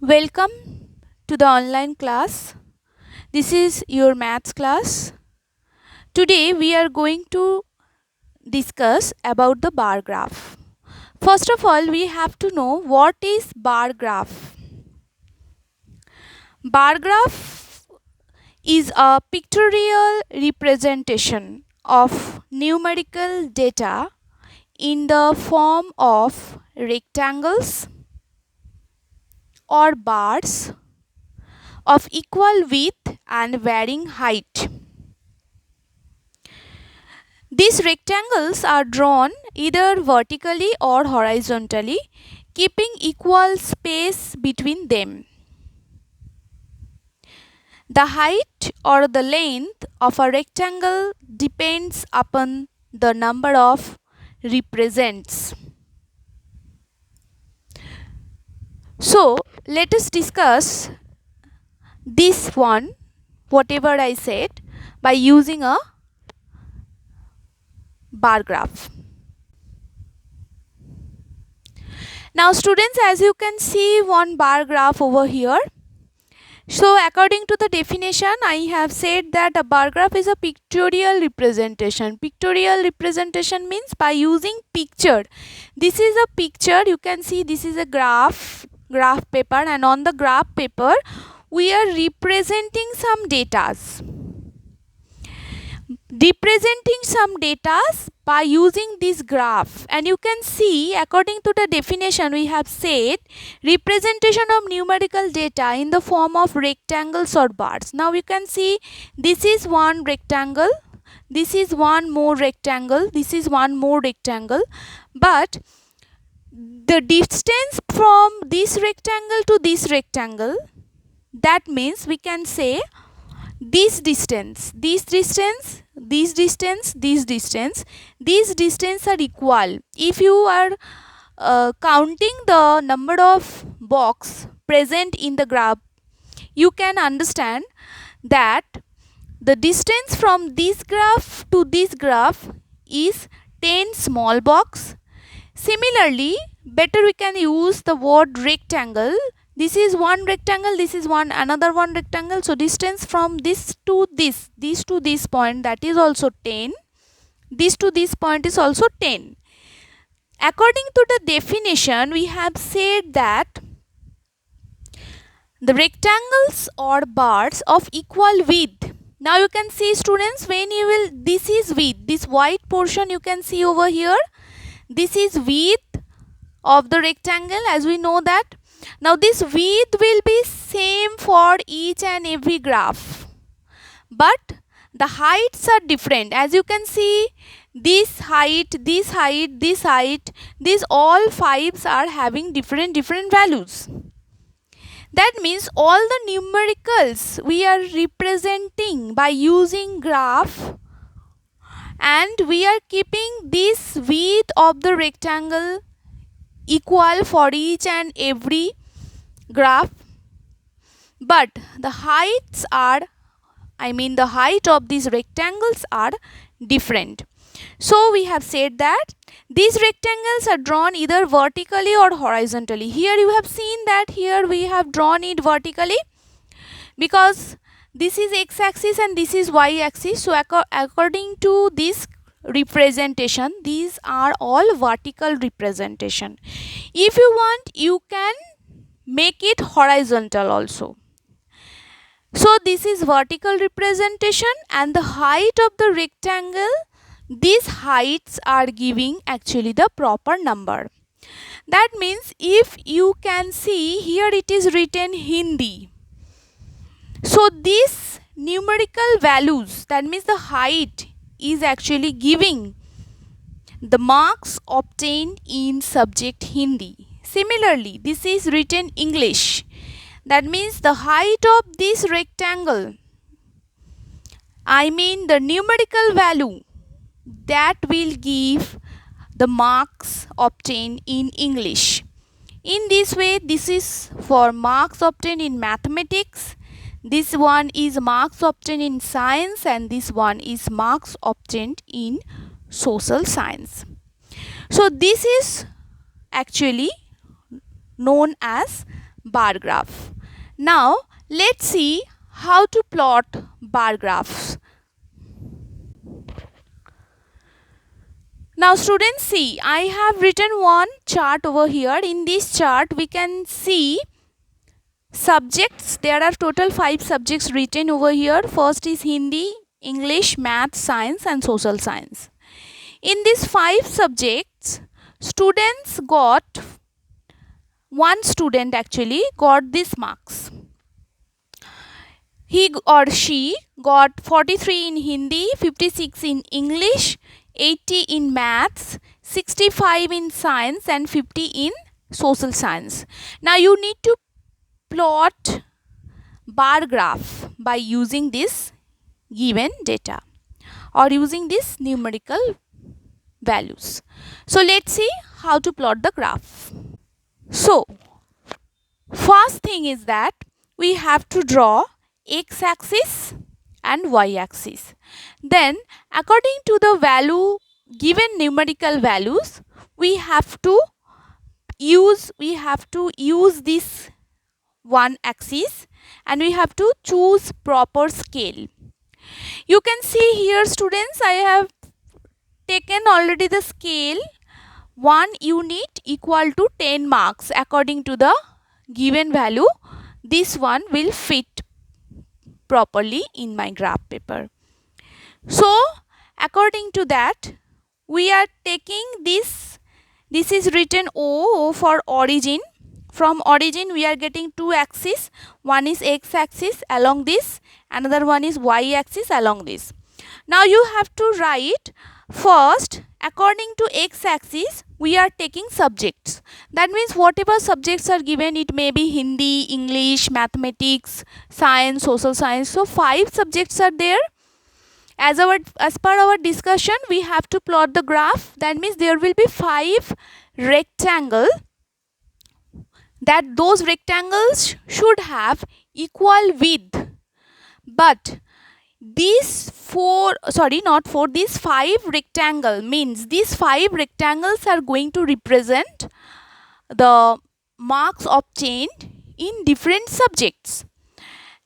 Welcome to the online class. This is your maths class. Today we are going to discuss about the bar graph. First of all, we have to know what is bar graph. Bar graph is a pictorial representation of numerical data in the form of rectangles or bars of equal width and varying height. These rectangles are drawn either vertically or horizontally, keeping equal space between them. The height or the length of a rectangle depends upon the number of represents. So, let us discuss this one, whatever I said, by using a bar graph. Now students, as you can see one bar graph over here. So according to the definition, I have said that a bar graph is a pictorial representation. Pictorial representation means by using picture. This is a picture, you can see this is a graph paper, and on the graph paper we are representing some datas. Representing some data by using this graph, and you can see according to the definition we have said representation of numerical data in the form of rectangles or bars. Now you can see this is one rectangle, this is one more rectangle, this is one more rectangle, but the distance from this rectangle to this rectangle, that means we can say this distance, these distance are equal. If you are counting the number of box present in the graph, you can understand that the distance from this graph to this graph is 10 small box. Similarly, better we can use the word rectangle. This is one rectangle, this is another one rectangle. So distance from this to this point, that is also 10. This to this point is also 10. According to the definition, we have said that the rectangles or bars of equal width. Now you can see students, when you will, this is width, this white portion you can see over here, this is width of the rectangle, as we know that. Now this width will be same for each and every graph, but the heights are different. As you can see, this height, this height, this height, these all fives are having different values. That means all the numericals we are representing by using graph, and we are keeping this width of the rectangle equal for each and every graph, but the heights are, the height of these rectangles are different. So we have said that these rectangles are drawn either vertically or horizontally. Here you have seen that here we have drawn it vertically because this is x-axis and this is y-axis. So according to this representation, these are all vertical representation. If you want, you can make it horizontal also. So this is vertical representation, and the height of the rectangle, these heights are giving actually the proper number. That means if you can see here, it is written Hindi. So these numerical values, that means the height, is actually giving the marks obtained in subject Hindi. Similarly, this is written English. That means the height of this rectangle, the numerical value, that will give the marks obtained in English. In this way, this is for marks obtained in mathematics, this one is marks obtained in science, and this one is marks obtained in social science. So this is actually known as bar graph. Now let's see how to plot bar graphs. Now students, see, I have written one chart over here. In this chart we can see subjects. There are total 5 subjects written over here. First is Hindi, English, Math, Science and Social Science. In these 5 subjects, students got, one student actually got these marks. He or she got 43 in Hindi, 56 in English, 80 in Maths, 65 in Science and 50 in Social Science. Now you need to plot bar graph by using this given data or using these numerical values. So let's see how to plot the graph. So first thing is that we have to draw x-axis and y-axis. Then according to the value, given numerical values, we have to use this one axis and we have to choose proper scale. You can see here students, I have taken already the scale 1 unit equal to 10 marks. According to the given value, this one will fit properly in my graph paper. So according to that, we are taking this is written O for origin. From origin we are getting two axes. One is x-axis along this, another one is y-axis along this. Now you have to write first, according to x-axis we are taking subjects. That means whatever subjects are given, it may be Hindi, English, Mathematics, Science, Social Science. So 5 subjects are there. As per our discussion, we have to plot the graph. That means there will be 5 rectangles. That those rectangles should have equal width. But these 5 rectangle means these 5 rectangles are going to represent the marks obtained in different subjects.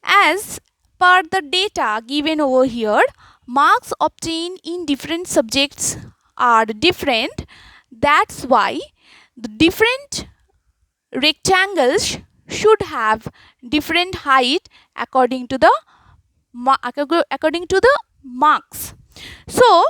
As per the data given over here, marks obtained in different subjects are different. That's why the different rectangles should have different height according to the marks. So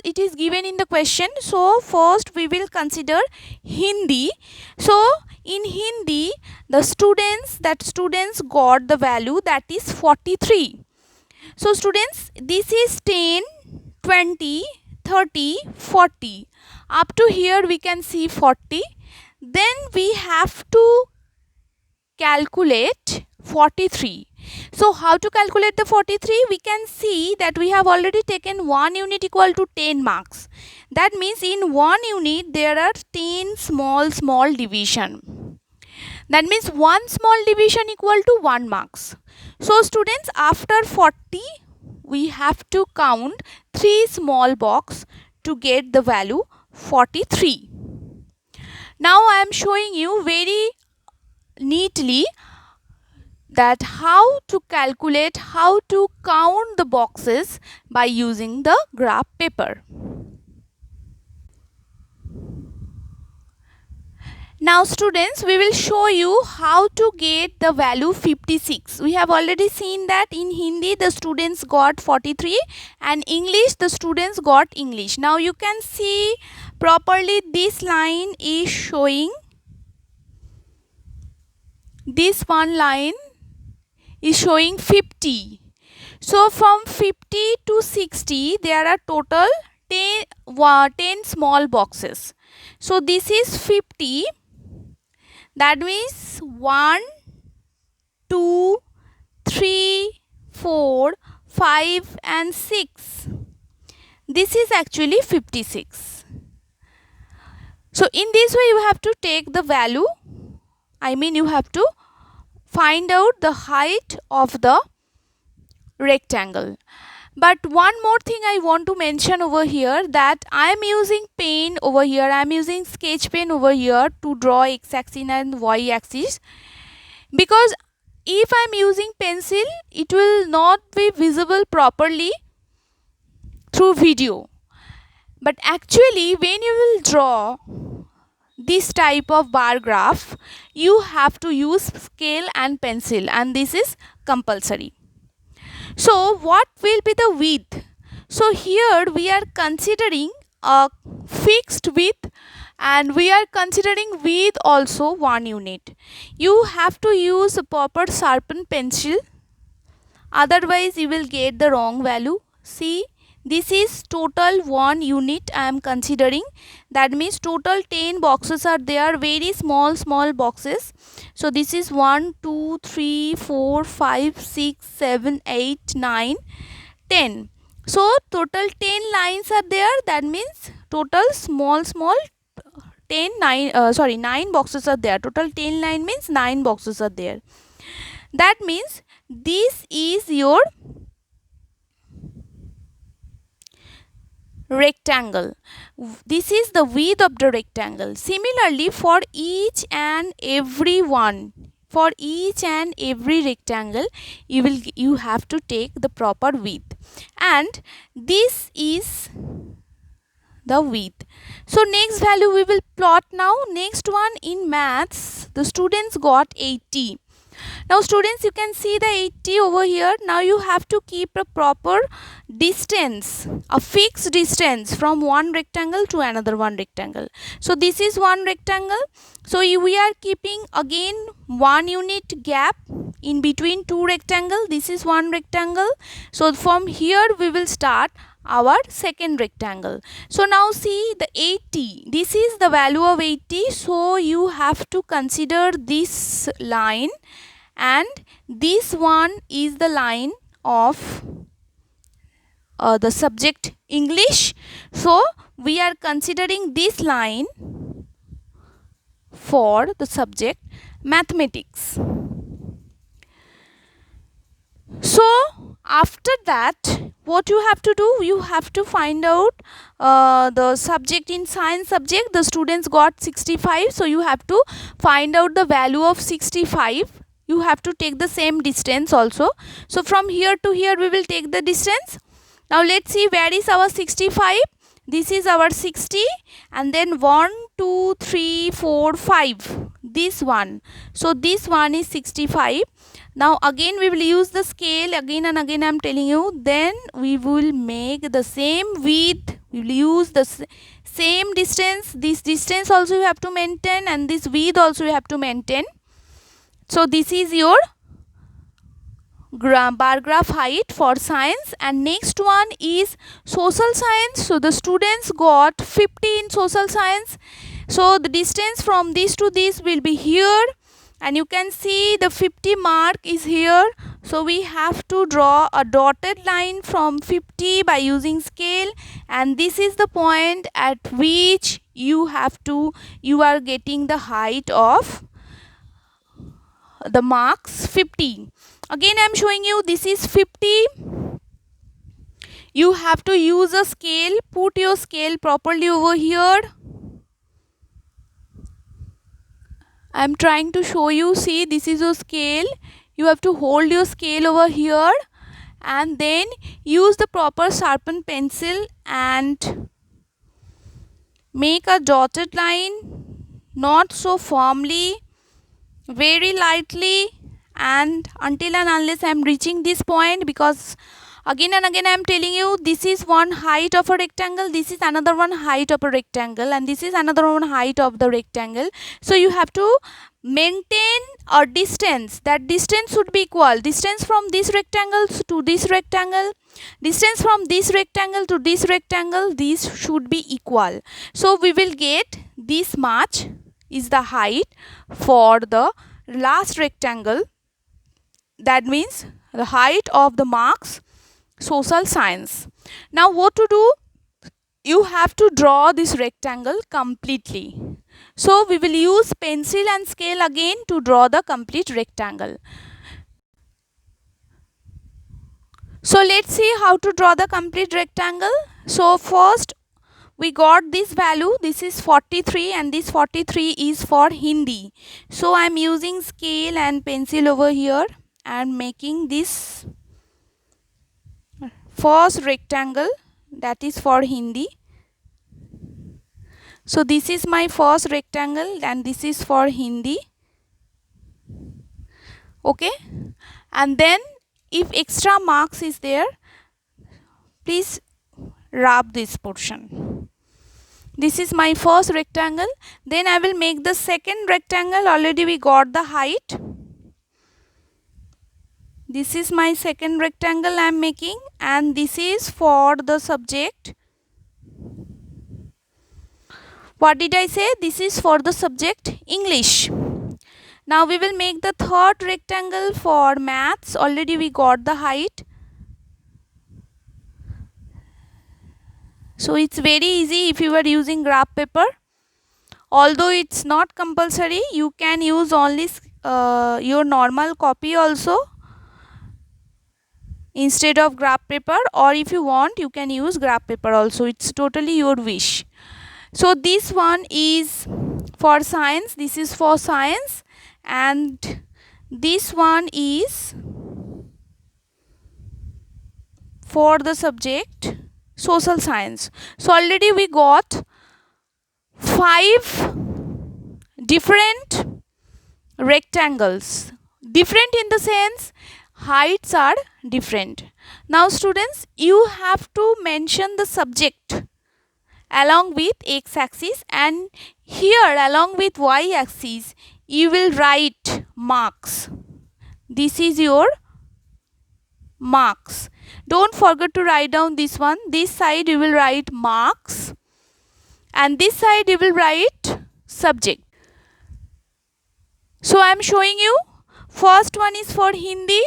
it is given in the question. So first we will consider Hindi. So in Hindi, the students got the value, that is 43. So students, this is 10, 20, 30, 40. Up to here we can see 40. Then we have to calculate 43. So how to calculate the 43? We can see that we have already taken 1 unit equal to 10 marks. That means in 1 unit there are 10 small division. That means 1 small division equal to 1 marks. So students, after 40 we have to count 3 small box to get the value 43. Now I am showing you very neatly that how to calculate, how to count the boxes by using the graph paper. Now students, we will show you how to get the value 56. We have already seen that in Hindi the students got 43 and English the students got English. Now you can see properly this line is showing, this one line is showing 50. So from 50 to 60 there are total 10 small boxes. So this is 50. That means 1, 2, 3, 4, 5 and 6. This is actually 56. So in this way you have to take the value, you have to find out the height of the rectangle. But one more thing I want to mention over here, that I am using pen over here, I am using sketch pen over here to draw x axis and y axis, because if I am using pencil it will not be visible properly through video. But actually when you will draw this type of bar graph, you have to use scale and pencil, and this is compulsory. So what will be the width? So here we are considering a fixed width, and we are considering width also 1 unit. You have to use a proper sharpened pencil, otherwise you will get the wrong value. See, this is total 1 unit I am considering. That means total 10 boxes are there, very small boxes. So this is 1 2 3 4 5 6 7 8 9 10. So total 10 lines are there. That means total small 9 boxes are there. Total 10 line means 9 boxes are there. That means this is your rectangle. This is the width of the rectangle. Similarly, for each and every rectangle, you have to take the proper width, and this is the width. So next value we will plot now. Next one, in maths the students got 80. Now students, you can see the 80 over here. Now you have to keep a proper distance, a fixed distance from one rectangle to another one rectangle. So this is one rectangle. So we are keeping again 1 unit gap in between two rectangle. This is one rectangle. So from here we will start our second rectangle. So now see the 80. This is the value of 80. So you have to consider this line, and this one is the line of the subject English. So we are considering this line for the subject mathematics. So after that, what you have to do, you have to find out the subject. In science subject the students got 65, so you have to find out the value of 65. You have to take the same distance also. So from here to here we will take the distance. Now let's see where is our 65. This is our 60, and then 1 2 3 4 5, this one. So this one is 65. Now again we will use the scale again and again, I am telling you. Then we will make the same width, we will use the same distance. This distance also you have to maintain, and this width also you have to maintain. So this is your bar graph height for science. And next one is social science. So the students got 50 in social science. So the distance from this to this will be here, and you can see the 50 mark is here. So we have to draw a dotted line from 50 by using scale, and this is the point at which you are getting the height of the marks 50. Again I am showing you, this is 50. You have to use a scale. Put your scale properly over here. I am trying to show you. See, this is your scale. You have to hold your scale over here, and then use the proper sharpened pencil and make a dotted line, not so firmly, very lightly, and until and unless I am reaching this point, because again and again I am telling you, this is one height of a rectangle, this is another one height of a rectangle, and this is another one height of the rectangle. So you have to maintain a distance. That distance should be equal. Distance from this rectangle to this rectangle, distance from this rectangle to this rectangle, these should be equal. So we will get this much is the height for the last rectangle. That means the height of the marks social science. Now what to do? You have to draw this rectangle completely. So we will use pencil and scale again to draw the complete rectangle. So let's see how to draw the complete rectangle. So first we got this value, this is 43 and this 43 is for Hindi. So I am using scale and pencil over here and making this first rectangle, that is for Hindi. So this is my first rectangle and this is for Hindi. Okay, and then if extra marks is there, please rub this portion. This is my first rectangle. Then I will make the second rectangle. Already we got the height. This is my second rectangle I am making, and this is for the subject. What did I say? This is for the subject English. Now we will make the third rectangle for maths. Already we got the height. So it's very easy if you are using graph paper. Although it's not compulsory, you can use only your normal copy also instead of graph paper, or if you want you can use graph paper also. It's totally your wish. So this one is for science, this is for science, and this one is for the subject social science. So already we got 5 different rectangles. Different in the sense heights are different. Now students, you have to mention the subject along with x-axis, and here along with y-axis you will write marks. This is your marks. Don't forget to write down this one. This side you will write marks and this side you will write subject. So I am showing you. First one is for Hindi.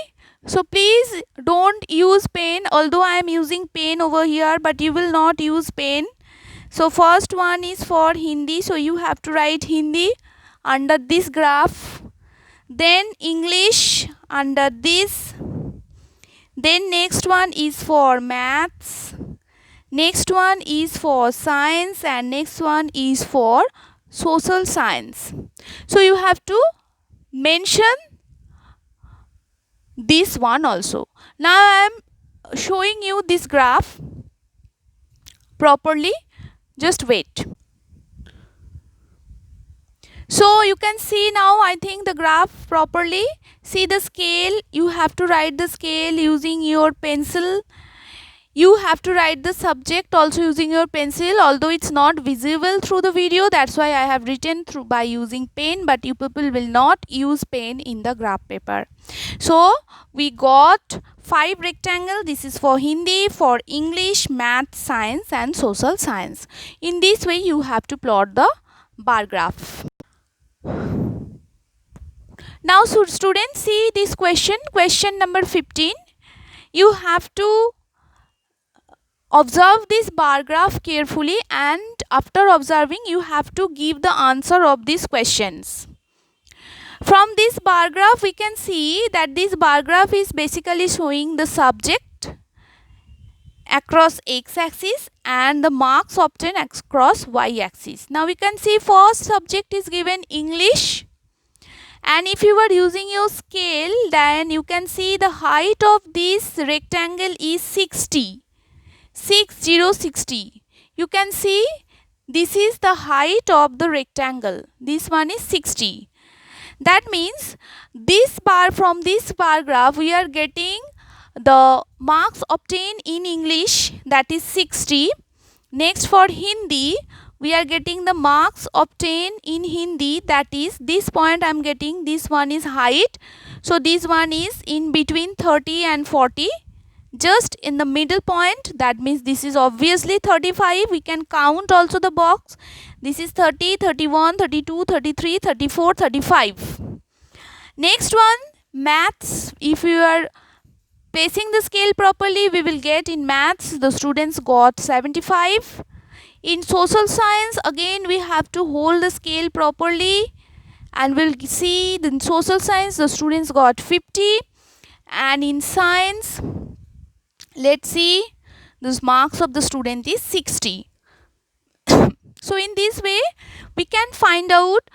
So please don't use pen, although I am using pen over here, but you will not use pen. So first one is for Hindi, so you have to write Hindi under this graph, then English under this, then next one is for maths, next one is for science, and next one is for social science. So you have to mention this one also. Now I am showing you this graph properly. Just wait. So you can see now, I think, the graph properly. See the scale. You have to write the scale using your pencil. You have to write the subject also using your pencil, although it's not visible through the video. That's why I have written through by using pen, but you people will not use pen in the graph paper. So we got 5 rectangles. This is for Hindi, for English, math, science and social science. In this way you have to plot the bar graph. Now students, see this question number 15. You have to observe this bar graph carefully, and after observing you have to give the answer of these questions. From this bar graph we can see that this bar graph is basically showing the subject across x-axis and the marks obtained across y-axis. Now we can see first subject is given English, and if you are using your scale, then you can see the height of this rectangle is 60. You can see this is the height of the rectangle. This one is 60. That means this bar, from this bar graph we are getting the marks obtained in English, that is 60. Next for Hindi we are getting the marks obtained in Hindi, that is this point I am getting, this one is height. So this one is in between 30 and 40. Just in the middle point, that means this is obviously 35. We can count also the box. This is 30, 31, 32, 33, 34, 35. Next one, maths. If you are placing the scale properly, we will get in maths the students got 75. In social science, again we have to hold the scale properly, and we'll see in social science the students got 50. And in science Let's see, this marks of the student is 60. So in this way we can find out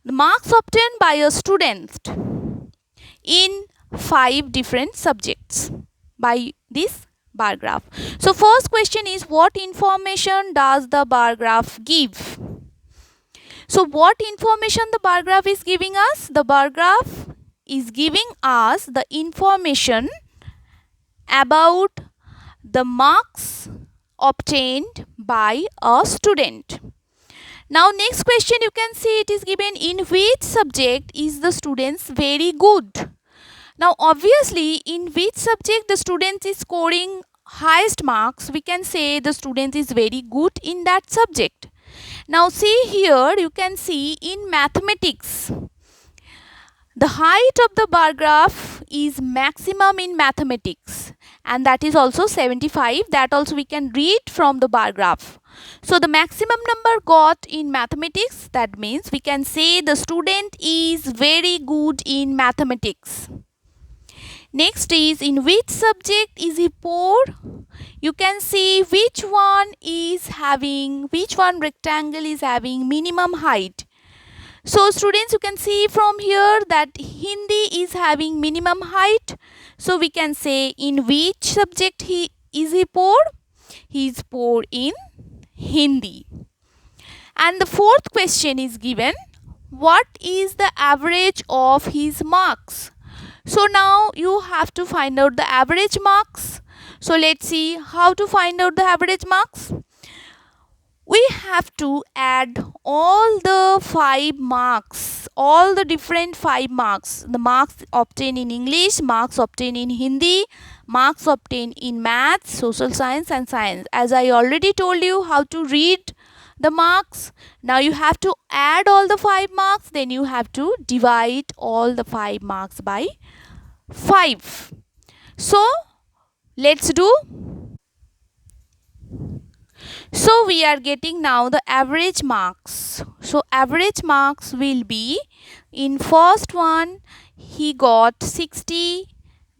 the marks obtained by a student in 5 different subjects by this bar graph. So first question is, what information does the bar graph give? So what information the bar graph is giving us? The bar graph is giving us the information about the marks obtained by a student. Now next question, you can see it is given, in which subject is the students very good? Now obviously in which subject the student is scoring highest marks, we can say the student is very good in that subject. Now see here, you can see in mathematics, the height of the bar graph is maximum in mathematics, and that is also 75. That also we can read from the bar graph. So the maximum number got in mathematics, that means we can say the student is very good in mathematics. Next is, in which subject is he poor? You can see which one rectangle is having minimum height. So students, you can see from here that Hindi is having minimum height. So we can say, in which subject is he poor? He is poor in Hindi. And the fourth question is given, what is the average of his marks? So now you have to find out the average marks. So let's see how to find out the average marks. We have to add all the 5 marks, all the different 5 marks. The marks obtained in English, marks obtained in Hindi, marks obtained in maths, social science and science. As I already told you how to read the marks. Now you have to add all the 5 marks, then you have to divide all the 5 marks by 5. So let's do. So we are getting now the average marks. So average marks will be, in first one he got 60,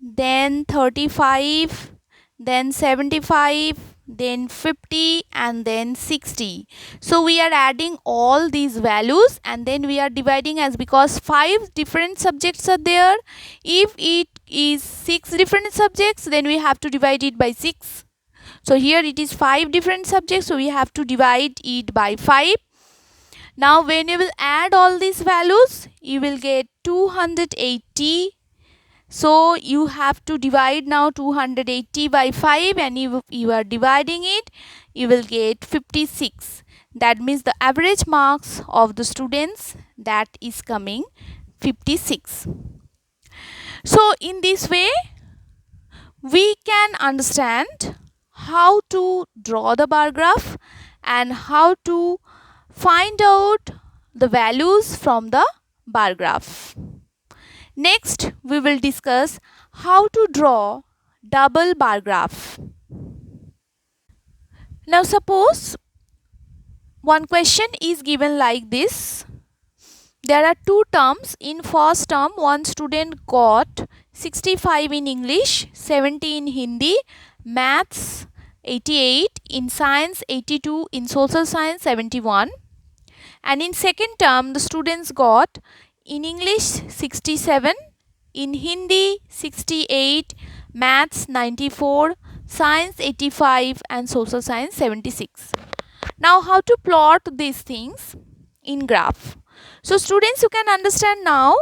then 35, then 75, then 50 and then 60. So we are adding all these values and then we are dividing, as because 5 different subjects are there. If it is 6 different subjects, then we have to divide it by 6. So here it is 5 different subjects, so we have to divide it by 5. Now when you will add all these values, you will get 280. So you have to divide now 280 by 5, and you are dividing it, you will get 56. That means the average marks of the students, that is coming 56. So in this way we can understand how to draw the bar graph and how to find out the values from the bar graph. Next, we will discuss how to draw double bar graph. Now suppose one question is given like this. There are 2 terms. In first term, one student got 65 in English, 70 in Hindi, maths 88, in science 82, in social science 71. And in second term, the students got in English 67, in Hindi 68, maths 94, science 85 and social science 76. Now how to plot these things in graph? So students, you can understand now,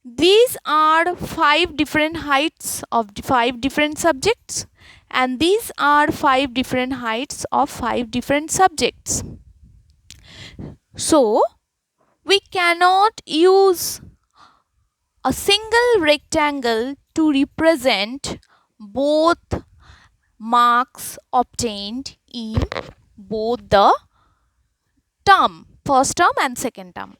these are 5 different heights of 5 different subjects, and these are 5 different heights of 5 different subjects. So we cannot use a single rectangle to represent both marks obtained in both the term, first term and second term.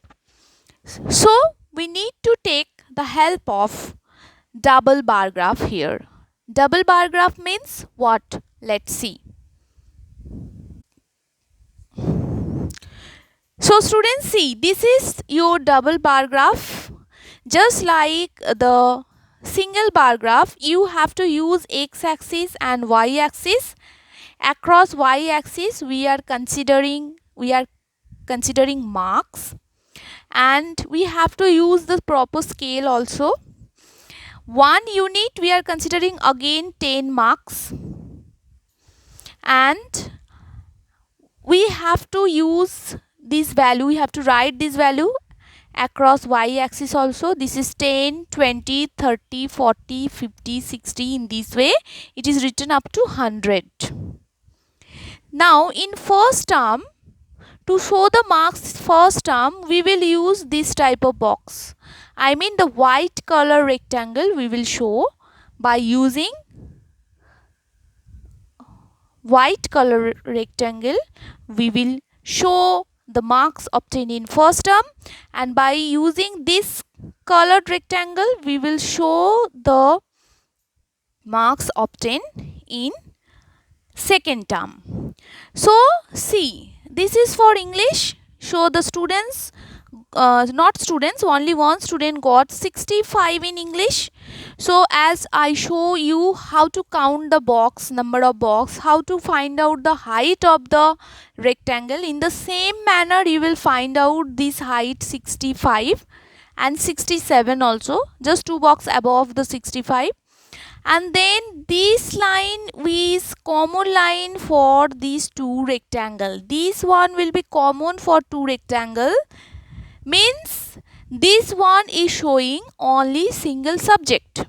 So we need to take the help of double bar graph here. Double bar graph means what? Let's see. So students, see, this is your double bar graph. Just like the single bar graph, you have to use x-axis and y-axis. Across y-axis we are considering marks, and we have to use the proper scale also. 1 unit we are considering again 10 marks, and we have to use this value, we have to write this value across y-axis also. This is 10, 20, 30, 40, 50, 60. In this way it is written up to 100. Now in first term, to show the marks first term, we will use this type of box. I mean the white color rectangle we will show by using white color rectangle. We will show the marks obtained in first term, and by using this colored rectangle we will show the marks obtained in second term. So see, this is for English. So the students, not students, only one student got 65 in English. So as I show you how to count the box, number of box, how to find out the height of the rectangle, in the same manner you will find out this height 65 and 67 also, just 2 box above the 65. And then this line is common line for these two rectangle. This one will be common for two rectangle, means this one is showing only single subject.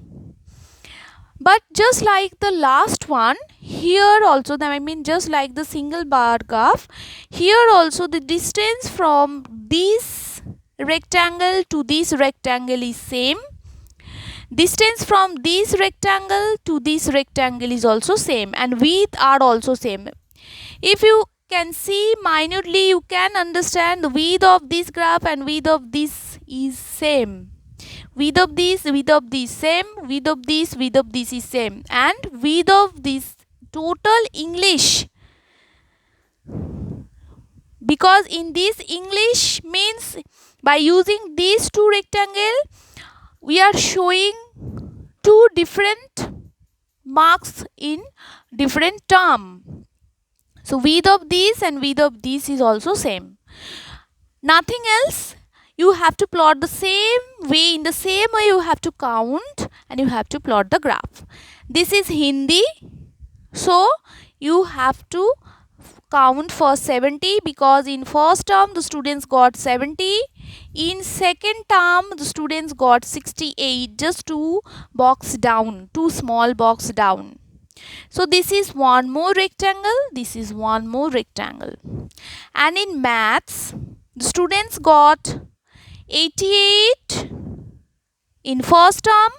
But just like the last one, here also, I mean just like the single bar graph, here also the distance from this rectangle to this rectangle is same. Distance from this rectangle to this rectangle is also same, and width are also same. If you can see minutely, you can understand the width of this graph and width of this is same. Width of this same, width of this is same, and width of this total English, because in this English means by using these two rectangle we are showing two different marks in different term. So width of this and width of this is also same. Nothing else. You have to plot the same way. In the same way you have to count and you have to plot the graph. This is Hindi. So you have to count for 70, because in first term the students got 70. In second term the students got 68, just 2 box down, 2 small box down. So this is one more rectangle, this is one more rectangle. And in maths the students got 88 in first term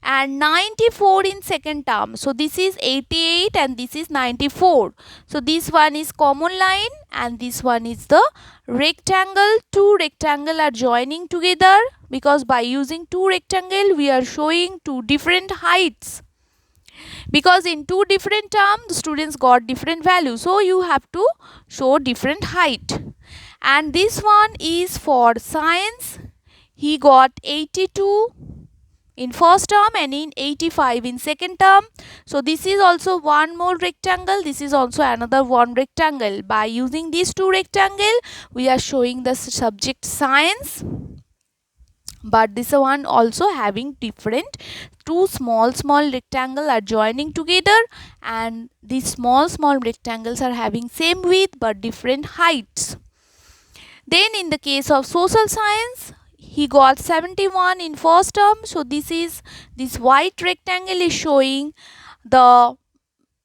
and 94 in second term. So this is 88 and this is 94. So this one is common line and this one is the rectangle. Two rectangle are joining together, because by using two rectangle we are showing two different heights, because in two different terms the students got different values, so you have to show different height. And this one is for science. He got 82 in first term and in 85 in second term. So this is also one more rectangle, this is also another one rectangle. By using these two rectangle we are showing the subject science, but this one also having different, two small rectangle are joining together, and these small rectangles are having same width but different heights. Then in the case of social science, he got 71 in first term. So this white rectangle is showing the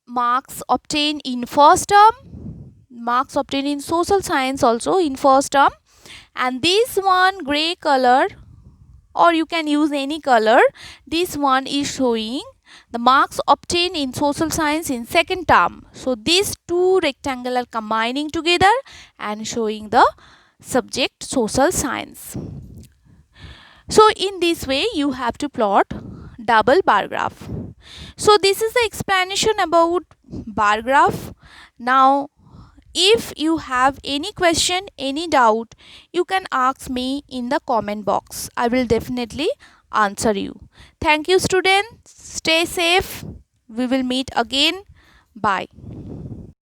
marks obtained in first term, marks obtained in social science also in first term. And this one gray color, or you can use any color, this one is showing the marks obtained in social science in second term. So these two rectangles are combining together and showing the subject social science. So in this way you have to plot double bar graph. So this is the explanation about bar graph. Now if you have any question, any doubt, you can ask me in the comment box. I will definitely answer you. Thank you students. Stay safe. We will meet again. Bye.